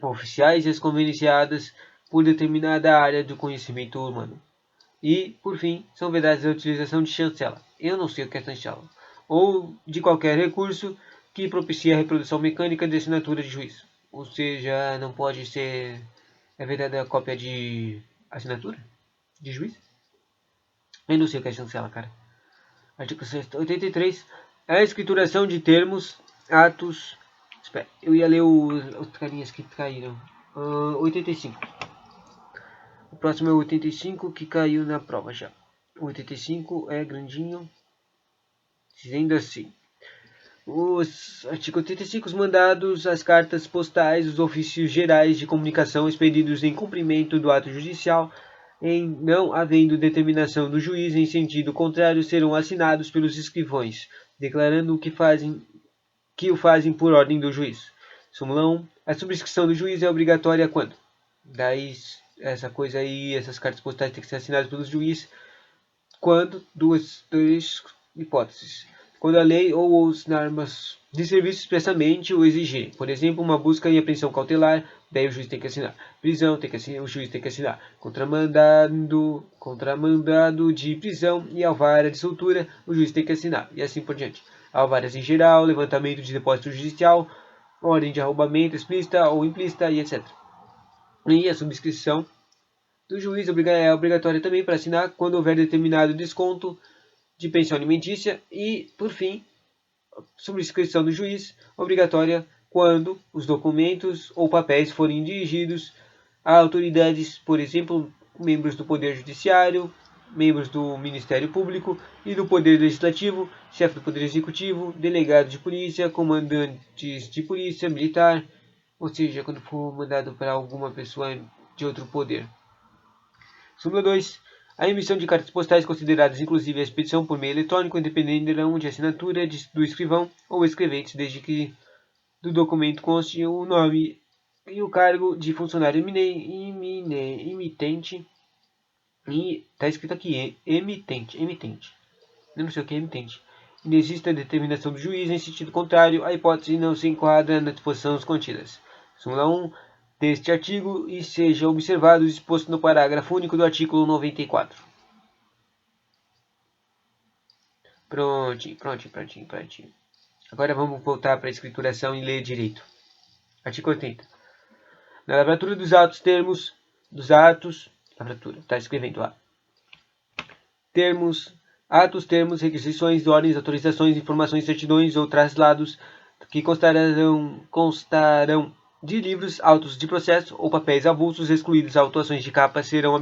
oficiais e as convenciadas por determinada área do conhecimento humano. E, por fim, são vedadas a utilização de chancela. Eu não sei o que é chancela. Ou de qualquer recurso que propicie a reprodução mecânica de assinatura de juiz. Ou seja, não pode ser... É vedada a cópia de assinatura de juiz? Eu não sei o que é chancela, cara. Artigo 83. A escrituração de termos, atos... Espera, eu ia ler os carinhas que caíram. 85. O próximo é o 85, que caiu na prova já. O 85 é grandinho. Dizendo assim. Artigo 85. Os mandados, as cartas postais, os ofícios gerais de comunicação expedidos em cumprimento do ato judicial, em não havendo determinação do juiz em sentido contrário, serão assinados pelos escrivões, declarando que o fazem por ordem do juiz. Súmula 1. A subscrição do juiz é obrigatória quando? Daí, essa coisa aí, essas cartas postais têm que ser assinadas pelo juiz quando três hipóteses. Quando a lei ou as normas de serviço expressamente o exigirem. Por exemplo, uma busca e apreensão cautelar, daí o juiz tem que assinar. Prisão, o juiz tem que assinar. Contramandado de prisão e alvará de soltura, o juiz tem que assinar. E assim por diante. Alvarás em geral, levantamento de depósito judicial, ordem de arrombamento explícita ou implícita e etc. E a subscrição do juiz é obrigatória também para assinar quando houver determinado desconto de pensão alimentícia e, por fim, subscrição do juiz obrigatória quando os documentos ou papéis forem dirigidos a autoridades, por exemplo, membros do Poder Judiciário, membros do Ministério Público e do Poder Legislativo, chefe do Poder Executivo, delegado de polícia, comandantes de polícia militar, ou seja, quando for mandado para alguma pessoa de outro poder. Súmula 2. A emissão de cartas postais consideradas inclusive a expedição por meio eletrônico dependerão de assinatura do escrivão ou escreventes, desde que do documento conste o nome e o cargo de funcionário emitente. E está escrito aqui, emitente. Eu não sei o que é emitente. Inexiste a determinação do juiz em sentido contrário, a hipótese não se enquadra nas disposições contidas. Súmula 1 deste artigo e seja observado o disposto no parágrafo único do artigo 94. Prontinho. Agora vamos voltar para a escrituração e ler direito. Artigo 80. Na lavratura dos atos, lavratura, está escrevendo lá. Termos, requisições, ordens, autorizações, informações, certidões ou traslados que constarão de livros, autos de processo ou papéis avulsos, excluídos autuações de capa, serão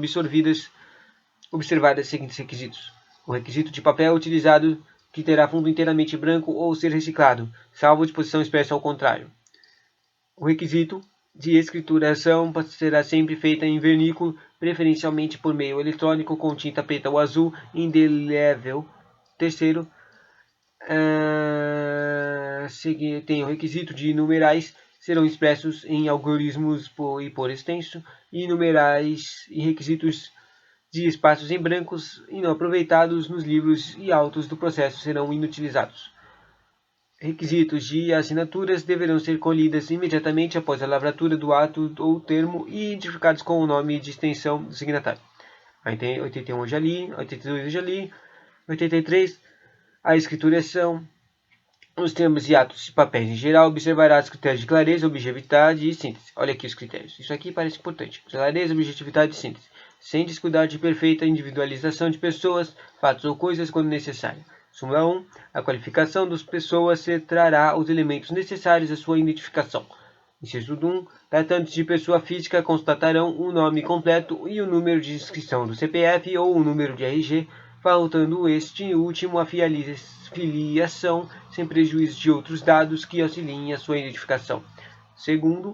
observadas os seguintes requisitos. O requisito de papel utilizado que terá fundo inteiramente branco ou ser reciclado, salvo disposição expressa ao contrário. O requisito de escrituração será sempre feita em vernículo, preferencialmente por meio eletrônico com tinta preta ou azul indelével. Terceiro, tem o requisito de numerais serão expressos em algoritmos e por extenso, e numerais e requisitos de espaços em brancos e não aproveitados nos livros e autos do processo serão inutilizados. requisitos de assinaturas deverão ser colhidas imediatamente após a lavratura do ato ou termo e identificados com o nome de extensão do signatário. Aí tem 81 eu já li, 82 eu já li, 83 a escrituração, os termos e atos de papéis em geral, observará os critérios de clareza, objetividade e síntese. Olha aqui os critérios. Isso aqui parece importante. Clareza, objetividade e síntese. Sem descuidar de perfeita individualização de pessoas, fatos ou coisas quando necessário. Súmula 1. A qualificação das pessoas trará os elementos necessários à sua identificação. Inciso 1. Tratando-se de pessoa física, constatarão o nome completo e o número de inscrição do CPF ou o número de RG, faltando este último a filiação, sem prejuízo de outros dados que auxiliem a sua identificação. Segundo,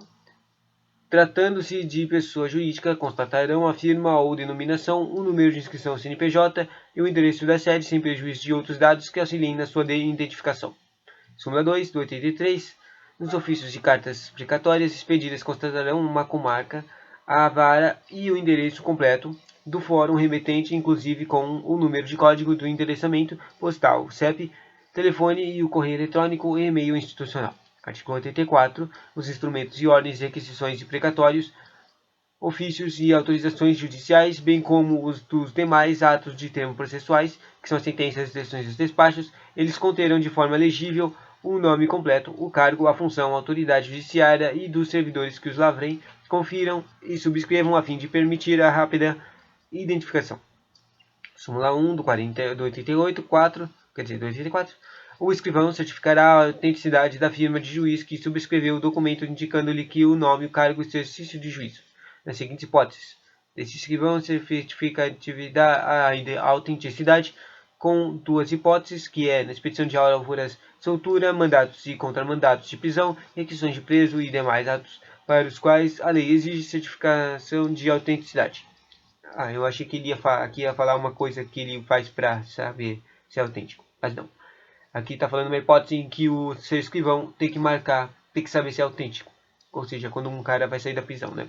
tratando-se de pessoa jurídica, constatarão a firma ou denominação, o número de inscrição CNPJ e o endereço da sede, sem prejuízo de outros dados que auxiliem na sua identificação. Súmula 2, do 83. Nos ofícios de cartas precatórias expedidas constatarão uma comarca, a vara e o endereço completo do fórum remetente, inclusive com o número de código do endereçamento postal, CEP, telefone e o correio eletrônico e e-mail institucional. Artigo 84. Os instrumentos e ordens de requisições de precatórios, ofícios e autorizações judiciais, bem como os dos demais atos de termo processuais, que são as sentenças, as decisões e os despachos, eles conterão de forma legível o nome completo, o cargo, a função, a autoridade judiciária e dos servidores que os lavrem, confiram e subscrevam a fim de permitir a rápida identificação. Súmula 1 do 88, 4, quer dizer, do 84. O escrivão certificará a autenticidade da firma de juiz que subscreveu o documento, indicando-lhe que o nome, o cargo e o exercício de juízo. Nas seguintes hipóteses: esse escrivão certifica a autenticidade com duas hipóteses, que é na expedição de alvoras, soltura, mandatos e contramandatos de prisão, requisições de preso e demais atos para os quais a lei exige certificação de autenticidade. Eu achei que ele ia falar uma coisa que ele faz para saber se é autêntico, mas não. Aqui está falando uma hipótese em que o seu escrivão tem que marcar, tem que saber se é autêntico. Ou seja, quando um cara vai sair da prisão, né?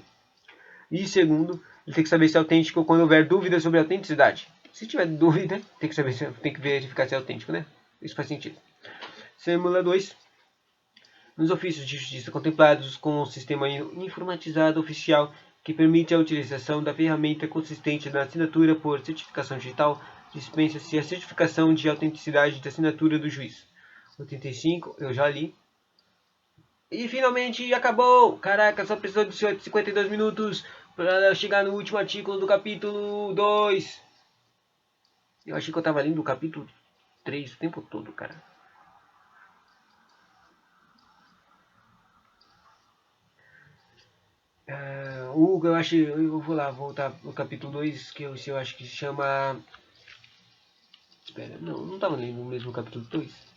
E segundo, ele tem que saber se é autêntico quando houver dúvida sobre a autenticidade. Se tiver dúvida, tem que verificar se é autêntico, né? Isso faz sentido. Súmula 2. Nos ofícios de justiça contemplados com o sistema informatizado oficial que permite a utilização da ferramenta consistente na assinatura por certificação digital, dispensa-se a certificação de autenticidade da assinatura do juiz. 85, eu já li. E finalmente acabou! Caraca, só precisou de 52 minutos para chegar no último artigo do capítulo 2. Eu achei que eu estava lendo o capítulo 3 o tempo todo, cara. Eu acho, eu vou lá voltar no capítulo 2, que eu acho que se chama... Espera, não estava lendo o mesmo capítulo 2?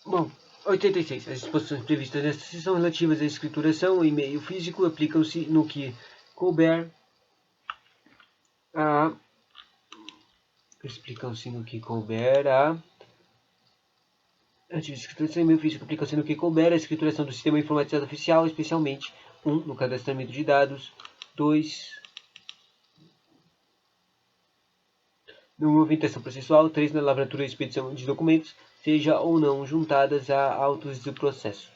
Bom, 86. As disposições previstas nesta seção relativas à escrituração e meio físico aplicam-se no que couber a... Escrituração e meio físico aplicam-se no que couber a escrituração do sistema informatizado oficial, especialmente 1. No cadastramento de dados, 2. Na movimentação processual, 3. Na lavratura e expedição de documentos, seja ou não juntadas a autos do processo.